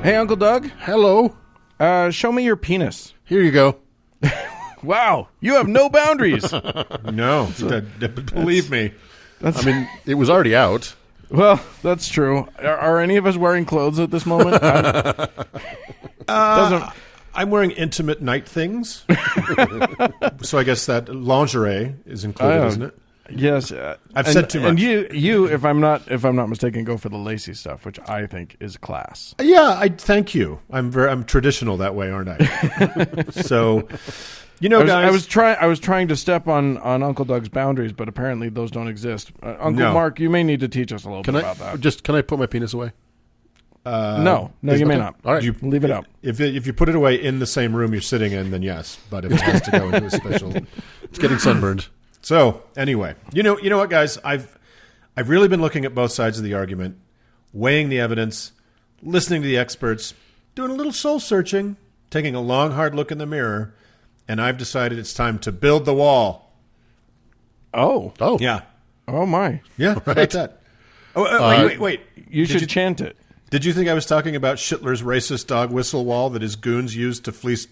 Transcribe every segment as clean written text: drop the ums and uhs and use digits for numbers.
Hey, Uncle Doug. Hello. Show me your penis. Here you go. Wow, you have no boundaries. No, believe me. I mean, it was already out. Well, that's true. Are any of us wearing clothes at this moment? I'm wearing intimate night things. So I guess that lingerie is included, isn't it? Yes. I've said too much. And you, if I'm not mistaken, go for the lacy stuff, which I think is class. Yeah, I thank you. I'm traditional that way, aren't I? So, guys, I was trying to step on Uncle Doug's boundaries, but apparently those don't exist. Uncle Mark, you may need to teach us a little bit about that. Can I put my penis away? No, you may not. All right, you leave it out. If you put it away in the same room you're sitting in, then yes. But if it has to go into a special, it's getting sunburned. So anyway, you know what, guys, I've really been looking at both sides of the argument, weighing the evidence, listening to the experts, doing a little soul searching, taking a long, hard look in the mirror, and I've decided it's time to build the wall. Oh, yeah, oh my, yeah, right. About that. Oh, wait. You should chant it. Did you think I was talking about Schindler's racist dog whistle wall that his goons used to fleece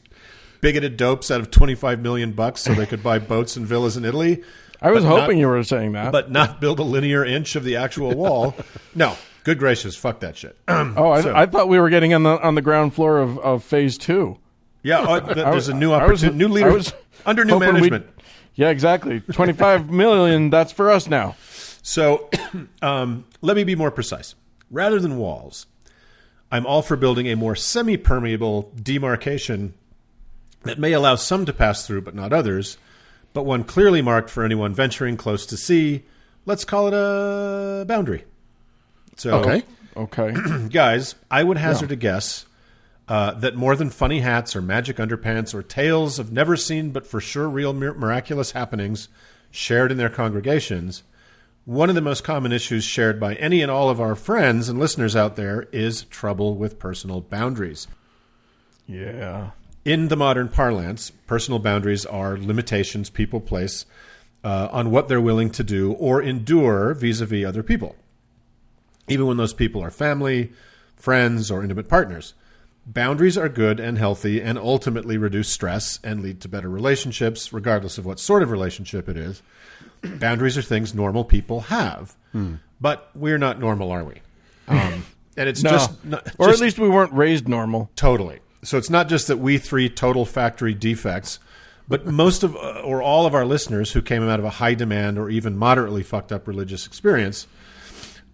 bigoted dopes out of $25 million so they could buy boats and villas in Italy? I was hoping you were saying that. But not build a linear inch of the actual wall. No. Good gracious. Fuck that shit. I thought we were getting on the ground floor of phase 2. Yeah. There's a new opportunity. New leader. Under new management. Yeah, exactly. 25 million. That's for us now. So let me be more precise. Rather than walls, I'm all for building a more semi-permeable demarcation that may allow some to pass through but not others, but one clearly marked for anyone venturing close to sea. Let's call it a boundary. So, Okay. Guys, I would hazard a guess that more than funny hats or magic underpants or tales of never seen but for sure real miraculous happenings shared in their congregations, one of the most common issues shared by any and all of our friends and listeners out there is trouble with personal boundaries. Yeah. In the modern parlance, personal boundaries are limitations people place on what they're willing to do or endure vis-a-vis other people, even when those people are family, friends, or intimate partners. Boundaries are good and healthy and ultimately reduce stress and lead to better relationships, regardless of what sort of relationship it is. Boundaries are things normal people have, but we're not normal, are we? And it's or at least we weren't raised normal. Totally. So it's not just that we three total factory defects, but most of or all of our listeners who came out of a high demand or even moderately fucked up religious experience.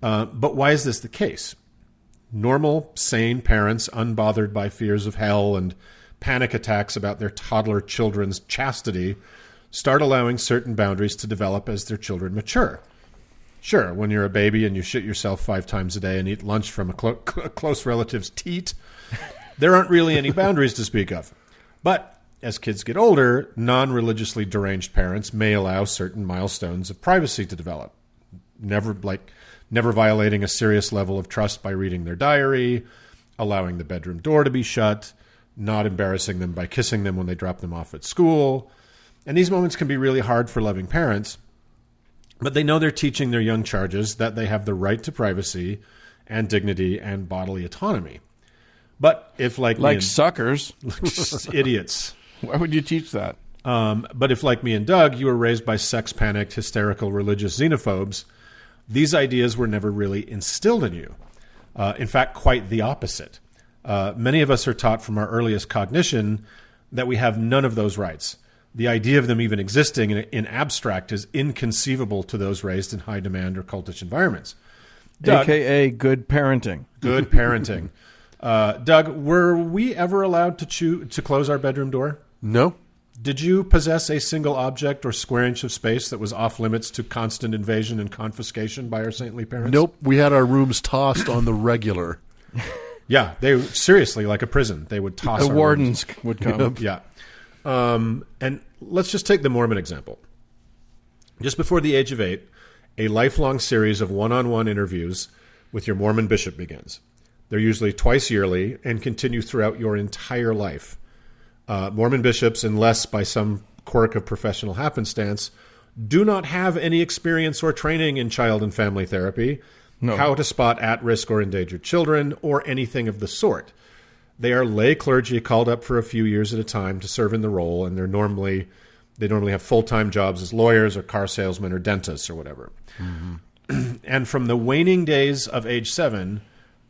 But why is this the case? Normal, sane parents, unbothered by fears of hell and panic attacks about their toddler children's chastity, start allowing certain boundaries to develop as their children mature. Sure, when you're a baby and you shit yourself 5 times a day and eat lunch from a close relative's teat, there aren't really any boundaries to speak of. But as kids get older, non-religiously deranged parents may allow certain milestones of privacy to develop. Never violating a serious level of trust by reading their diary, allowing the bedroom door to be shut, not embarrassing them by kissing them when they drop them off at school. And these moments can be really hard for loving parents, but they know they're teaching their young charges that they have the right to privacy and dignity and bodily autonomy. But if like suckers, idiots. Why would you teach that? But if like me and Doug, you were raised by sex-panicked, hysterical religious xenophobes, these ideas were never really instilled in you. In fact, quite the opposite. Many of us are taught from our earliest cognition that we have none of those rights. The idea of them even existing in abstract is inconceivable to those raised in high-demand or cultish environments. Doug, AKA good parenting. Good parenting. Doug, were we ever allowed to close our bedroom door? No. Did you possess a single object or square inch of space that was off limits to constant invasion and confiscation by our saintly parents? Nope. We had our rooms tossed on the regular. Yeah, they seriously like a prison. They would toss. The wardens would come. Yeah. And let's just take the Mormon example. Just before the age of 8, a lifelong series of one-on-one interviews with your Mormon bishop begins. They're usually twice yearly and continue throughout your entire life. Mormon bishops, unless by some quirk of professional happenstance, do not have any experience or training in child and family therapy, how to spot at-risk or endangered children, or anything of the sort. They are lay clergy called up for a few years at a time to serve in the role, and they normally have full-time jobs as lawyers or car salesmen or dentists or whatever. Mm-hmm. And from the waning days of age 7,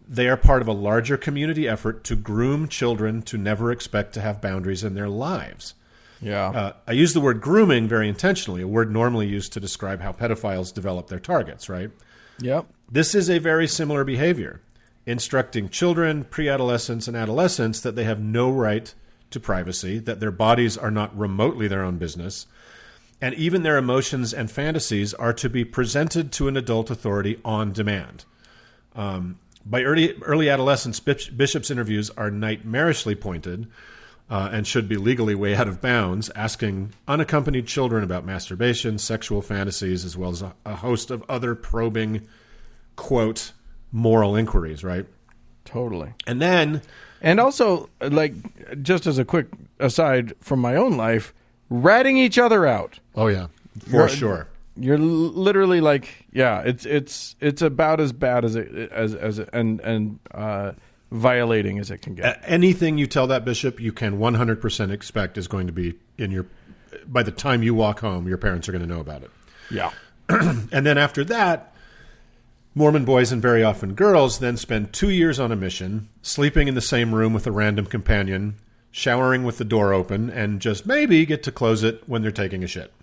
they are part of a larger community effort to groom children to never expect to have boundaries in their lives. Yeah. I use the word grooming very intentionally, a word normally used to describe how pedophiles develop their targets, right? Yep. This is a very similar behavior, instructing children, pre-adolescents, and adolescents that they have no right to privacy, that their bodies are not remotely their own business, and even their emotions and fantasies are to be presented to an adult authority on demand. By early adolescence, Bishop's interviews are nightmarishly pointed and should be legally way out of bounds, asking unaccompanied children about masturbation, sexual fantasies, as well as a host of other probing, quote, moral inquiries, right? Totally. And also, like, just as a quick aside from my own life, ratting each other out. Oh yeah, for sure. You're literally like, yeah, it's about as bad as violating as it can get. Anything you tell that bishop, you can 100% expect is going to be by the time you walk home, your parents are going to know about it. Yeah. And then after that, Mormon boys, and very often girls, then spend 2 years on a mission, sleeping in the same room with a random companion, showering with the door open, and just maybe get to close it when they're taking a shit.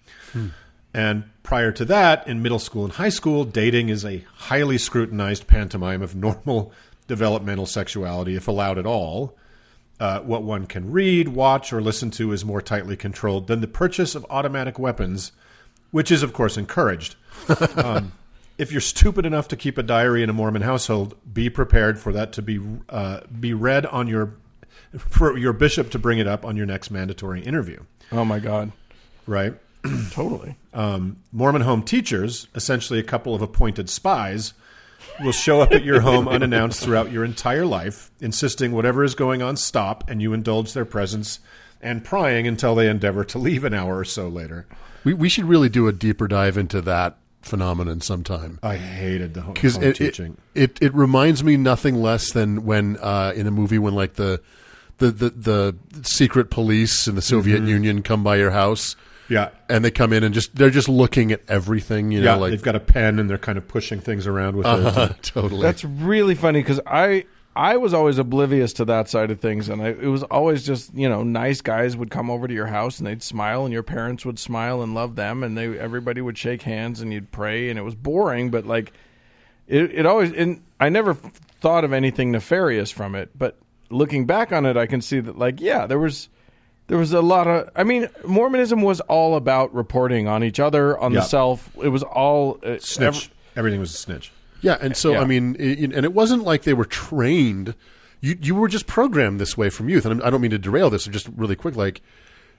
And prior to that, in middle school and high school, dating is a highly scrutinized pantomime of normal developmental sexuality, if allowed at all. What one can read, watch, or listen to is more tightly controlled than the purchase of automatic weapons, which is, of course, encouraged. If you're stupid enough to keep a diary in a Mormon household, be prepared for that to be read for your bishop to bring it up on your next mandatory interview. Oh my God! Right? Totally. Mormon home teachers, essentially a couple of appointed spies, will show up at your home unannounced throughout your entire life, insisting whatever is going on stop, and you indulge their presence and prying until they endeavor to leave an hour or so later. We should really do a deeper dive into that phenomenon sometime. I hated the home teaching. It reminds me nothing less than when in a movie when like the secret police in the Soviet Union come by your house. Yeah. And they come in and they're just looking at everything, you know, like they've got a pen and they're kind of pushing things around with it. Totally. That's really funny because I was always oblivious to that side of things, and it was always just, you know, nice guys would come over to your house and they'd smile, and your parents would smile and love them, and everybody would shake hands and you'd pray, and it was boring, but like it always. And I never thought of anything nefarious from it, but looking back on it, I can see that, like, yeah, there was a lot of. I mean, Mormonism was all about reporting on each other, on the self. It was all snitch. Everything was a snitch. Yeah, and so, I mean, and it wasn't like they were trained. You were just programmed this way from youth. And I don't mean to derail this, just really quick, like,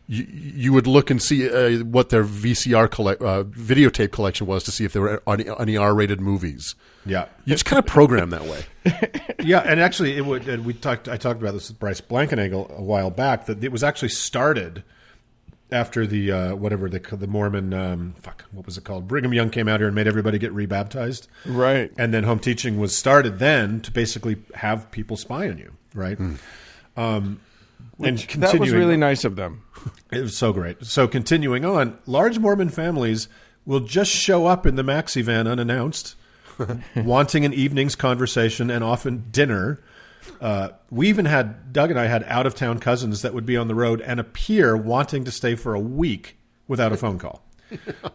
you would look and see what their VCR videotape collection was to see if there were any R-rated movies. Yeah. You just kind of program that way. Yeah, and actually, I talked about this with Bryce Blankenagel a while back, that it was actually started after the the Mormon what was it called? Brigham Young came out here and made everybody get rebaptized, right? And then home teaching was started then to basically have people spy on you, right? And that was really nice of them. It was so great. So continuing on, large Mormon families will just show up in the maxi van unannounced, wanting an evening's conversation and often dinner. Doug and I had out-of-town cousins that would be on the road and appear wanting to stay for a week without a phone call,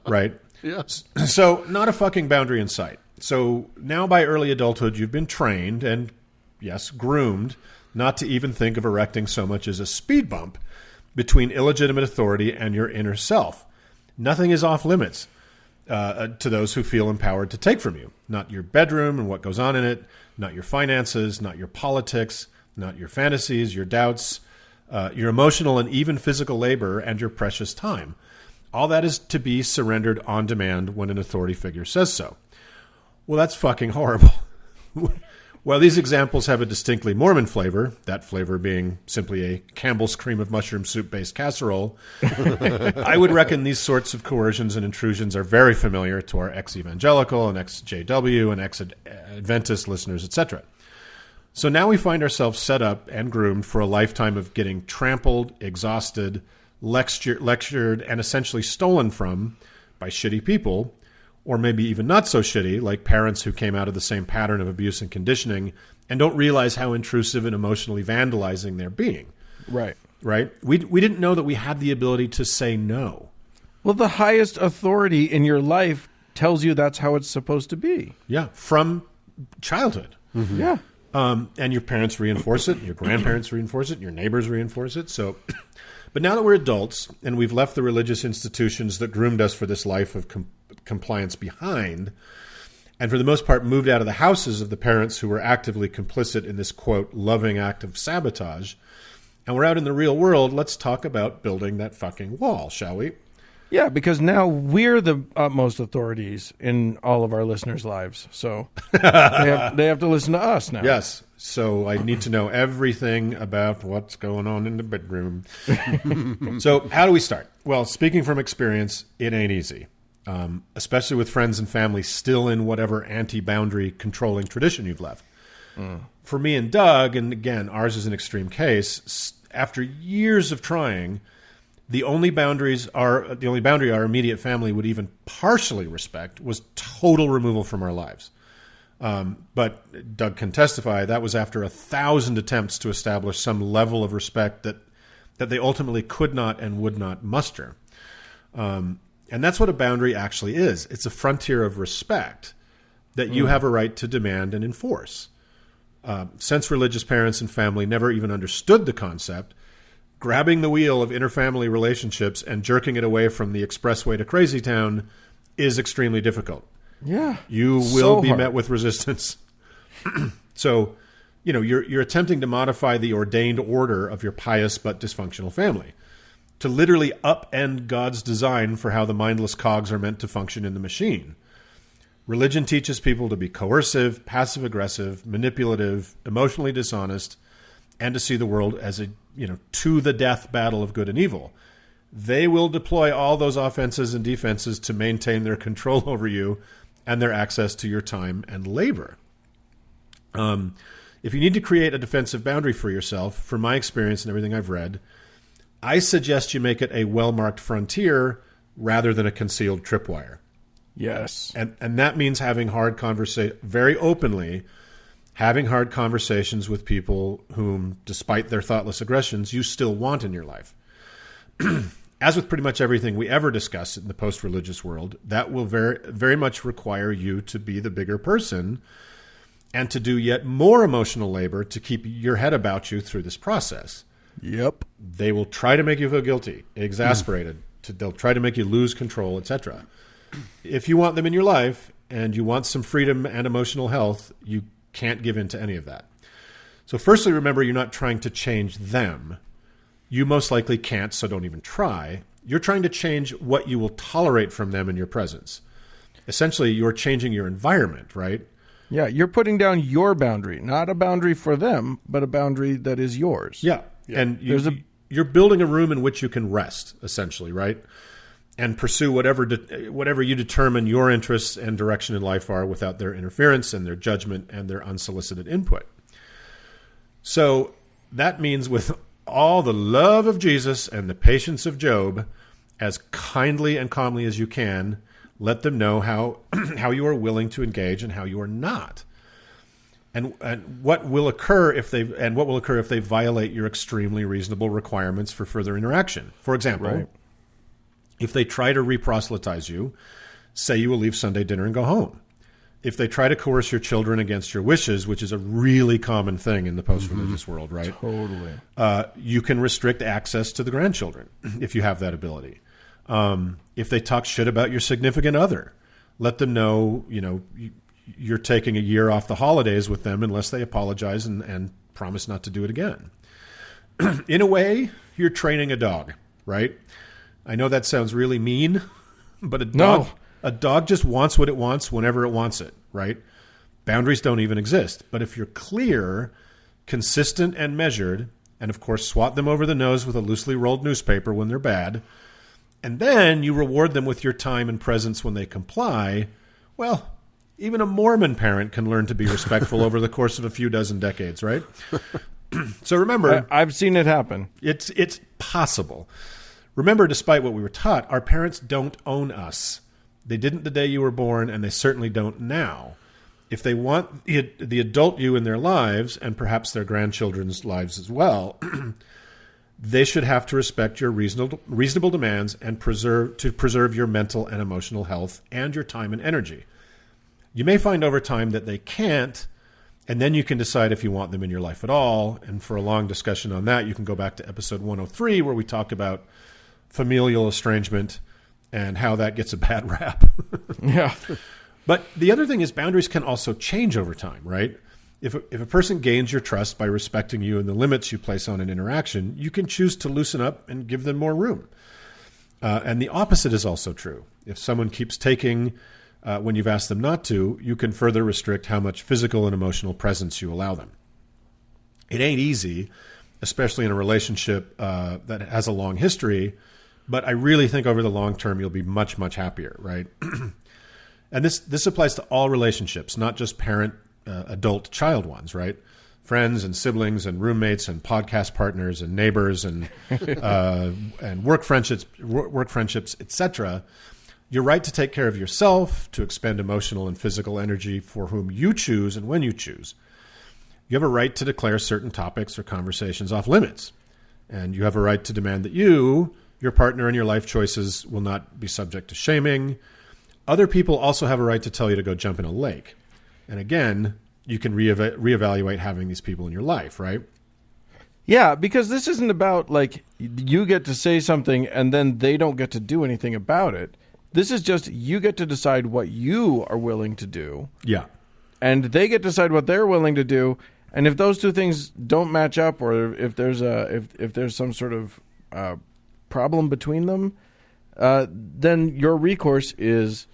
right? Yes. So not a fucking boundary in sight. So now by early adulthood, you've been trained and, yes, groomed not to even think of erecting so much as a speed bump between illegitimate authority and your inner self. Nothing is off limits to those who feel empowered to take from you. Not your bedroom and what goes on in it, not your finances, not your politics, not your fantasies, your doubts, your emotional and even physical labor, and your precious time. All that is to be surrendered on demand when an authority figure says so. Well, that's fucking horrible. While these examples have a distinctly Mormon flavor, that flavor being simply a Campbell's cream of mushroom soup-based casserole, I would reckon these sorts of coercions and intrusions are very familiar to our ex-evangelical and ex-JW and ex-Adventist listeners, etc. So now we find ourselves set up and groomed for a lifetime of getting trampled, exhausted, lectured, and essentially stolen from by shitty people, or maybe even not so shitty, like parents who came out of the same pattern of abuse and conditioning and don't realize how intrusive and emotionally vandalizing they're being. Right. Right? We didn't know that we had the ability to say no. Well, the highest authority in your life tells you that's how it's supposed to be. Yeah, from childhood. Mm-hmm. Yeah. And your parents reinforce it, your grandparents reinforce it, your neighbors reinforce it. So, but now that we're adults and we've left the religious institutions that groomed us for this life of compliance behind, and for the most part moved out of the houses of the parents who were actively complicit in this, quote, loving act of sabotage, and we're out in the real world, let's talk about building that fucking wall, shall we? Yeah, because now we're the utmost authorities in all of our listeners' lives. So they have to listen to us now. Yes. So I need to know everything about what's going on in the bedroom. So how do we start? Well, speaking from experience, it ain't easy, especially with friends and family still in whatever anti-boundary controlling tradition you've left. For me and Doug, and again, ours is an extreme case, after years of trying, the only boundary our immediate family would even partially respect was total removal from our lives. But Doug can testify that was after 1,000 attempts to establish some level of respect that they ultimately could not and would not muster. And that's what a boundary actually is. It's a frontier of respect that you have a right to demand and enforce. Since religious parents and family never even understood the concept, grabbing the wheel of interfamily relationships and jerking it away from the expressway to Crazy Town is extremely difficult. Yeah. You will be met with resistance. So, you're attempting to modify the ordained order of your pious but dysfunctional family to literally upend God's design for how the mindless cogs are meant to function in the machine. Religion teaches people to be coercive, passive-aggressive, manipulative, emotionally dishonest, and to see the world as a to the death battle of good and evil. They will deploy all those offenses and defenses to maintain their control over you and their access to your time and labor. If you need to create a defensive boundary for yourself, from my experience and everything I've read, I suggest you make it a well-marked frontier rather than a concealed tripwire. Yes. And that means having hard very openly, having hard conversations with people whom, despite their thoughtless aggressions, you still want in your life. As with pretty much everything we ever discuss in the post-religious world, that will very, very much require you to be the bigger person and to do yet more emotional labor to keep your head about you through this process. Yep. They will try to make you feel guilty, exasperated. They'll try to make you lose control, etc. If you want them in your life and you want some freedom and emotional health, you can't give in to any of that. So firstly, remember, you're not trying to change them. You most likely can't, so don't even try. You're trying to change what you will tolerate from them in your presence. Essentially, you're changing your environment, right? Yeah, you're putting down your boundary, not a boundary for them, but a boundary that is yours. Yeah. And you're building a room in which you can rest, essentially, right? And pursue whatever you determine your interests and direction in life are without their interference and their judgment and their unsolicited input. So that means, with all the love of Jesus and the patience of Job, as kindly and calmly as you can, let them know how you are willing to engage and how you are not. And what will occur if they violate your extremely reasonable requirements for further interaction. For example, right. If they try to re-proselytize you, say you will leave Sunday dinner and go home. If they try to coerce your children against your wishes, which is a really common thing in the post-religious world, right? Totally. You can restrict access to the grandchildren if you have that ability. If they talk shit about your significant other, let them know, you're taking a year off the holidays with them unless they apologize and promise not to do it again. In a way, you're training a dog, right? I know that sounds really mean, but a dog just wants what it wants whenever it wants it, right? Boundaries don't even exist. But if you're clear, consistent, and measured, and of course swat them over the nose with a loosely rolled newspaper when they're bad, and then you reward them with your time and presence when they comply, well, Even a Mormon parent can learn to be respectful over the course of a few dozen decades, right? So remember, I've seen it happen. it's possible. Remember, despite what we were taught, our parents don't own us. They didn't the day you were born, and they certainly don't now. If they want the adult you in their lives, and perhaps their grandchildren's lives as well, they should have to respect your reasonable demands and preserve your mental and emotional health and your time and energy. You may find over time that they can't, and then you can decide if you want them in your life at all. And for a long discussion on that, you can go back to episode 103, where we talk about familial estrangement and how that gets a bad rap. Yeah. But the other thing is boundaries can also change over time, right? If a person gains your trust by respecting you and the limits you place on an interaction, you can choose to loosen up and give them more room. And the opposite is also true. If someone keeps taking when you've asked them not to, you can further restrict how much physical and emotional presence you allow them. It ain't easy, especially in a relationship that has a long history, but I really think over the long term you'll be much, much happier, right? And this applies to all relationships, not just parent, adult, child ones, right? Friends and siblings and roommates and podcast partners and neighbors and work friendships, etc. Your right to take care of yourself, to expend emotional and physical energy for whom you choose and when you choose. You have a right to declare certain topics or conversations off limits. And you have a right to demand that you, your partner, and your life choices will not be subject to shaming. Other people also have a right to tell you to go jump in a lake. And again, you can reevaluate having these people in your life, right? Yeah, because this isn't about like you get to say something and then they don't get to do anything about it. This is just you get to decide what you are willing to do. Yeah. And they get to decide what they're willing to do. And if those two things don't match up, or if there's some sort of problem between them, then your recourse is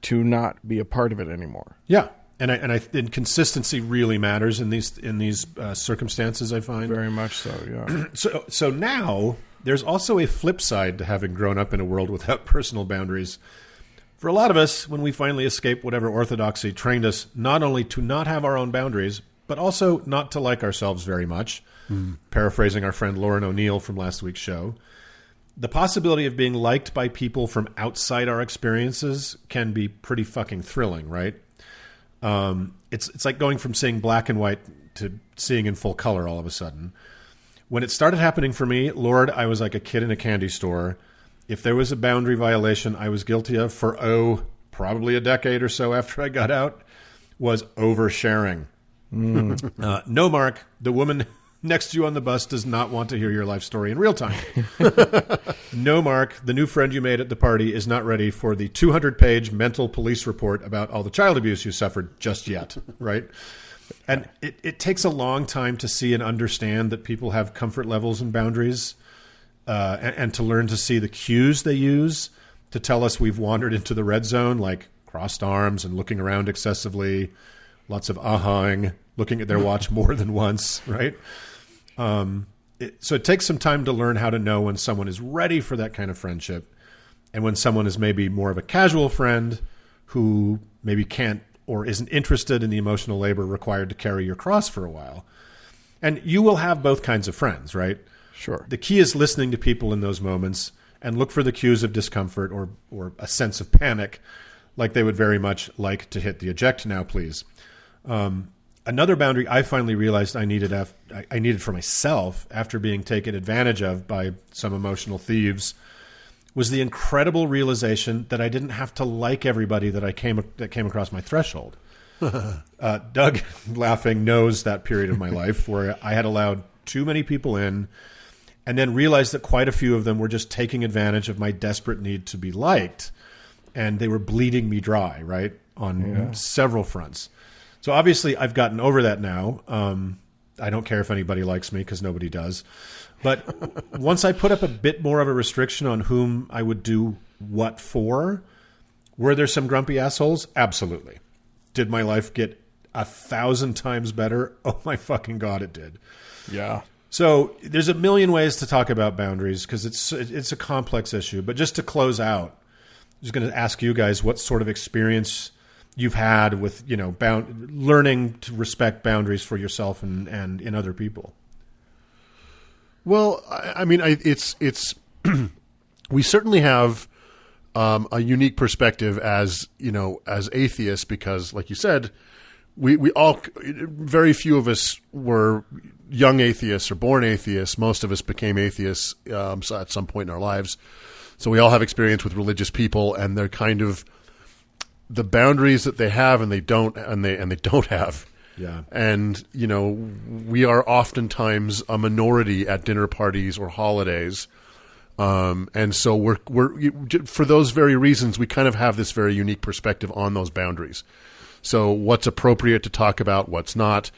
to not be a part of it anymore. Yeah. And consistency really matters in these circumstances, I find. Very much so, yeah. So now there's also a flip side to having grown up in a world without personal boundaries. For a lot of us, when we finally escape whatever orthodoxy trained us not only to not have our own boundaries, but also not to like ourselves very much, paraphrasing our friend Lauren O'Neill from last week's show, the possibility of being liked by people from outside our experiences can be pretty fucking thrilling, right? It's like going from seeing black and white to seeing in full color all of a sudden. When it started happening for me, Lord, I was like a kid in a candy store. If there was a boundary violation I was guilty of for, probably a decade or so after I got out, was oversharing. No, Mark, the woman next to you on the bus does not want to hear your life story in real time. No, Mark, the new friend you made at the party is not ready for the 200-page mental police report about all the child abuse you suffered just yet, right? And it takes a long time to see and understand that people have comfort levels and boundaries, and to learn to see the cues they use to tell us we've wandered into the red zone, like crossed arms and looking around excessively, lots of ahhing, looking at their watch more than once, right? So it takes some time to learn how to know when someone is ready for that kind of friendship and when someone is maybe more of a casual friend who maybe can't or isn't interested in the emotional labor required to carry your cross for a while. And you will have both kinds of friends, right? Sure. The key is listening to people in those moments and look for the cues of discomfort or a sense of panic, like they would very much like to hit the eject now, please. Another boundary I finally realized I needed for myself after being taken advantage of by some emotional thieves was the incredible realization that I didn't have to like everybody that came across my threshold. Doug, laughing, knows that period of my life where I had allowed too many people in and then realized that quite a few of them were just taking advantage of my desperate need to be liked, and they were bleeding me dry, right, on several fronts. So obviously I've gotten over that now. I don't care if anybody likes me because nobody does. But once I put up a bit more of a restriction on whom I would do what for, were there some grumpy assholes? Absolutely. Did my life get 1,000 times better? Oh my fucking God, it did. Yeah. So there's a million ways to talk about boundaries because it's a complex issue. But just to close out, I'm just going to ask you guys what sort of experience you've had with learning to respect boundaries for yourself and in other people? Well, I mean, it's we certainly have a unique perspective as atheists, because, like you said, we all, very few of us were young atheists or born atheists. Most of us became atheists at some point in our lives. So we all have experience with religious people, and they're kind of the boundaries that they have and they don't have. Yeah. And, we are oftentimes a minority at dinner parties or holidays. And so we're for those very reasons, we kind of have this very unique perspective on those boundaries. So what's appropriate to talk about, what's not.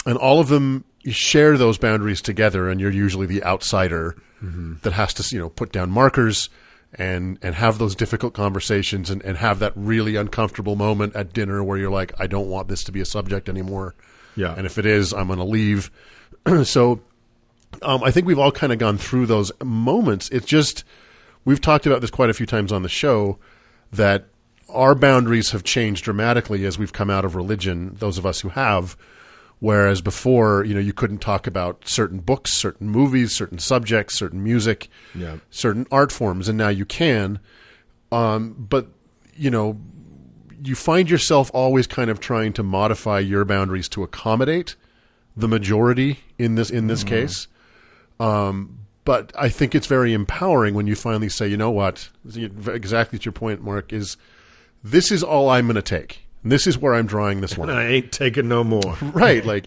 And all of them share those boundaries together, and you're usually the outsider that has to, put down markers and have those difficult conversations and have that really uncomfortable moment at dinner where you're like, I don't want this to be a subject anymore. Yeah. And if it is, I'm going to leave. So I think we've all kind of gone through those moments. It's just, we've talked about this quite a few times on the show, that our boundaries have changed dramatically as we've come out of religion, those of us who have. Whereas before, you couldn't talk about certain books, certain movies, certain subjects, certain music, certain art forms, and now you can. But, you find yourself always kind of trying to modify your boundaries to accommodate the majority in this case. But I think it's very empowering when you finally say, you know what, exactly to your point, Mark, this is all I'm going to take. This is where I'm drawing this line. And I ain't taking no more. Right. Like,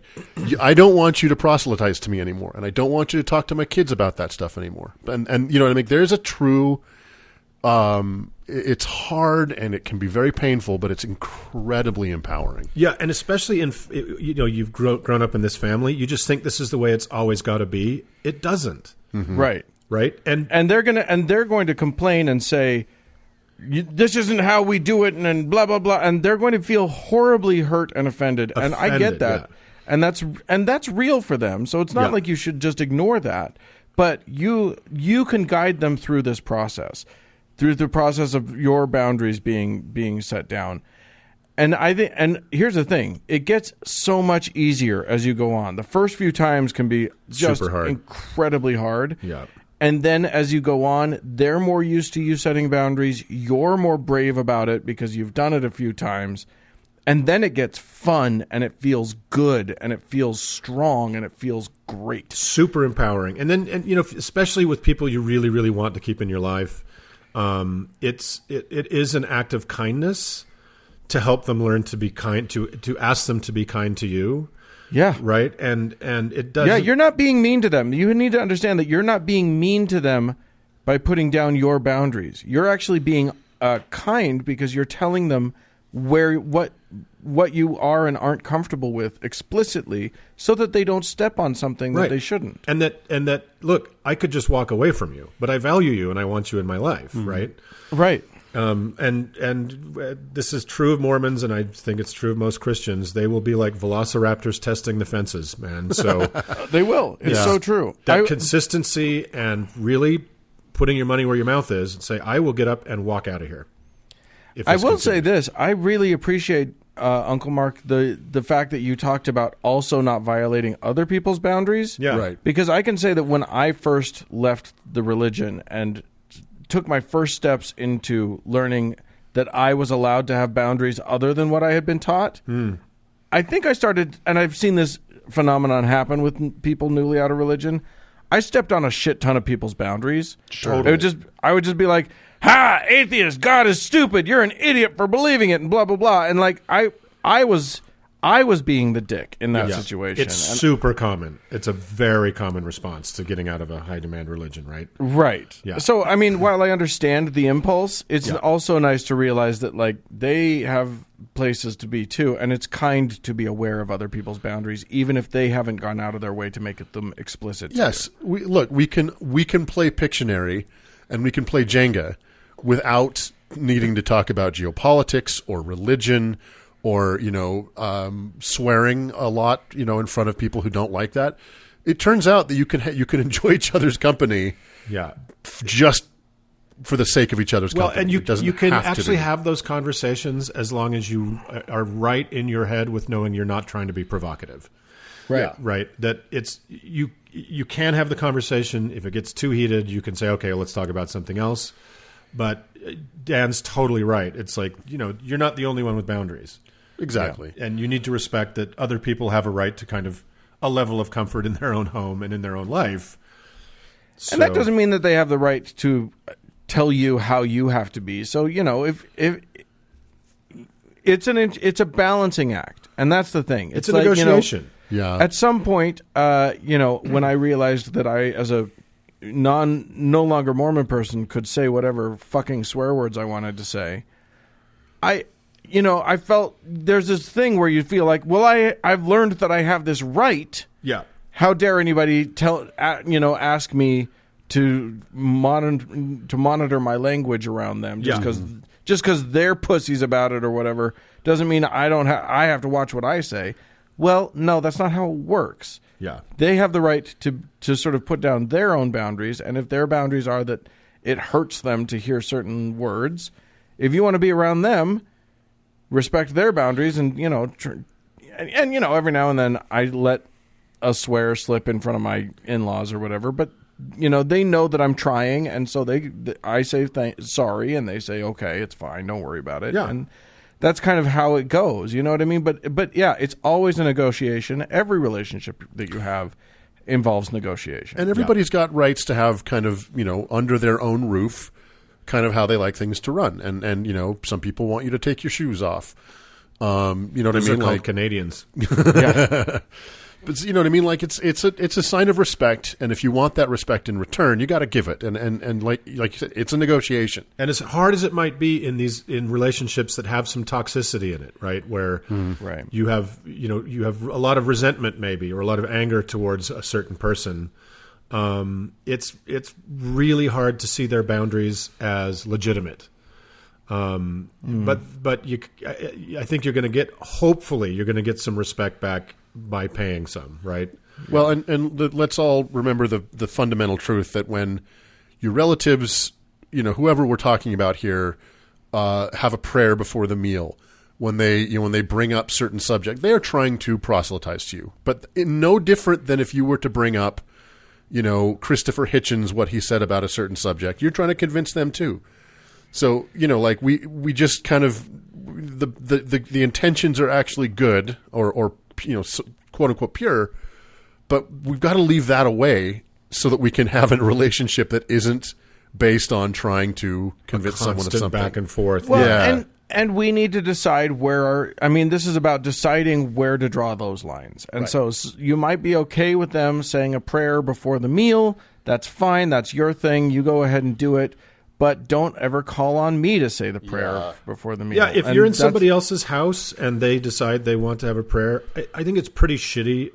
I don't want you to proselytize to me anymore. And I don't want you to talk to my kids about that stuff anymore. And you know what I mean? There's a true, it's hard and it can be very painful, but it's incredibly empowering. Yeah. And especially you've grown up in this family, you just think this is the way it's always got to be. It doesn't. Mm-hmm. Right. Right. And they're going to complain and say, this isn't how we do it, and blah blah blah, and they're going to feel horribly hurt and offended. And I get that, yeah. and that's real for them. So it's not like you should just ignore that, but you can guide them through this process, through the process of your boundaries being set down. And and here's the thing: it gets so much easier as you go on. The first few times can be just super hard, incredibly hard. Yeah. And then as you go on, they're more used to you setting boundaries. You're more brave about it because you've done it a few times. And then it gets fun and it feels good and it feels strong and it feels great. Super empowering. And then, especially with people you really, really want to keep in your life, it is an act of kindness to help them learn to be kind, to ask them to be kind to you. Yeah. Right. And it does. Yeah, you're not being mean to them. You need to understand that you're not being mean to them by putting down your boundaries. You're actually being kind because you're telling them what you are and aren't comfortable with explicitly, so that they don't step on something that they shouldn't. And that look, I could just walk away from you, but I value you and I want you in my life. Mm-hmm. Right. Right. And this is true of Mormons, and I think it's true of most Christians. They will be like velociraptors testing the fences, man. So they will. It's so true. That consistency and really putting your money where your mouth is, and say, I will get up and walk out of here. I will say this: I really appreciate Uncle Mark the fact that you talked about also not violating other people's boundaries. Yeah, right. Because I can say that when I first left the religion and took my first steps into learning that I was allowed to have boundaries other than what I had been taught, I think I started, and I've seen this phenomenon happen with people newly out of religion, I stepped on a shit ton of people's boundaries. Sure. I would just be like, ha, atheist, God is stupid, you're an idiot for believing it, and blah, blah, blah. And like, I was being the dick in that situation. It's super common. It's a very common response to getting out of a high-demand religion, right? Right. Yeah. So, I mean, while I understand the impulse, it's also nice to realize that, like, they have places to be, too, and it's kind to be aware of other people's boundaries, even if they haven't gone out of their way to make them explicit. Yes. We can play Pictionary and we can play Jenga without needing to talk about geopolitics or religion or, swearing a lot, in front of people who don't like that. It turns out that you can enjoy each other's company Yeah. just for the sake of each other's Well, company. and It doesn't you can have to actually be. have those conversations as long as you are right in your head with knowing you're not trying to be provocative. Right. Right. That it's you can have the conversation. If it gets too heated, you can say, okay, let's talk about something else. But Dan's totally right. It's like, you're not the only one with boundaries. Exactly. And you need to respect that other people have a right to kind of a level of comfort in their own home and in their own life. And that doesn't mean that they have the right to tell you how you have to be. So, if it's a balancing act, and that's the thing. It's a negotiation. Yeah. At some point, when I realized that I, as a no longer Mormon person, could say whatever fucking swear words I wanted to say, I felt there's this thing where you feel like, well, I've learned that I have this right. Yeah. How dare anybody ask me to monitor my language around them just because they're pussies about it or whatever doesn't mean I have to watch what I say. Well, no, that's not how it works. Yeah. They have the right to sort of put down their own boundaries, and if their boundaries are that it hurts them to hear certain words, if you want to be around them, respect their boundaries, and every now and then I let a swear slip in front of my in-laws or whatever, but they know that I'm trying, and so I say sorry, and they say okay, it's fine, don't worry about it. Yeah. And that's kind of how it goes. You know what I mean? But yeah, it's always a negotiation. Every relationship that you have involves negotiation. And everybody's got rights to have kind of, under their own roof, kind of how they like things to run. And some people want you to take your shoes off. You know what Those I mean? are called Canadians. Yeah. But you know what I mean? Like it's a sign of respect, and if you want that respect in return, you got to give it. And like you said, it's a negotiation. And as hard as it might be in relationships that have some toxicity in it, right? Where Right. you have a lot of resentment maybe, or a lot of anger towards a certain person. It's really hard to see their boundaries as legitimate. But I think hopefully you're going to get some respect back by paying some, right? Well, and let's all remember the fundamental truth that when your relatives, whoever we're talking about here, have a prayer before the meal, when they bring up certain subject, they are trying to proselytize to you, but no different than if you were to bring up, Christopher Hitchens, what he said about a certain subject. You're trying to convince them too. So, like we just kind of the intentions are actually good or quote unquote pure, but we've got to leave that away so that we can have a relationship that isn't based on trying to convince someone of something. Back and forth. Well, Yeah. and we need to decide this is about deciding where to draw those lines. And so you might be okay with them saying a prayer before the meal. That's fine. That's your thing. You go ahead and do it. But don't ever call on me to say the prayer before the meal. Yeah, if you're in somebody else's house and they decide they want to have a prayer, I think it's pretty shitty,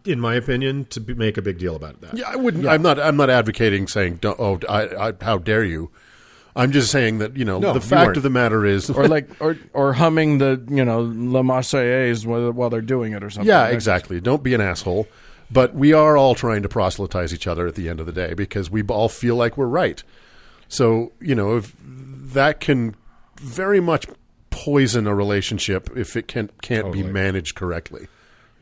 in my opinion, to make a big deal about that. Yeah, I wouldn't. Yeah. I'm not advocating saying, how dare you? I'm just saying that the fact of the matter is, or humming the La Marseillaise while they're doing it or something. Yeah, exactly. Don't be an asshole. But we are all trying to proselytize each other at the end of the day because we all feel like we're right. So, if that can very much poison a relationship if it can't be managed correctly.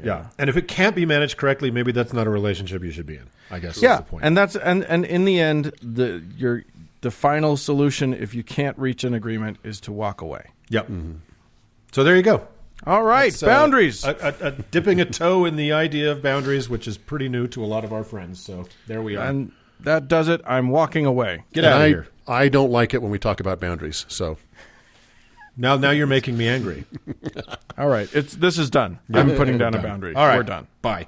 Yeah. And if it can't be managed correctly, maybe that's not a relationship you should be in, I guess. Yeah. That's the point. And in the end, the final solution, if you can't reach an agreement, is to walk away. Yep. Mm-hmm. So there you go. All right, boundaries. Dipping a toe in the idea of boundaries, which is pretty new to a lot of our friends. So there we are. And that does it. I'm walking away. Get out of here. I don't like it when we talk about boundaries. So now you're making me angry. All right, this is done. I'm putting down a boundary. All right, we're done. Bye.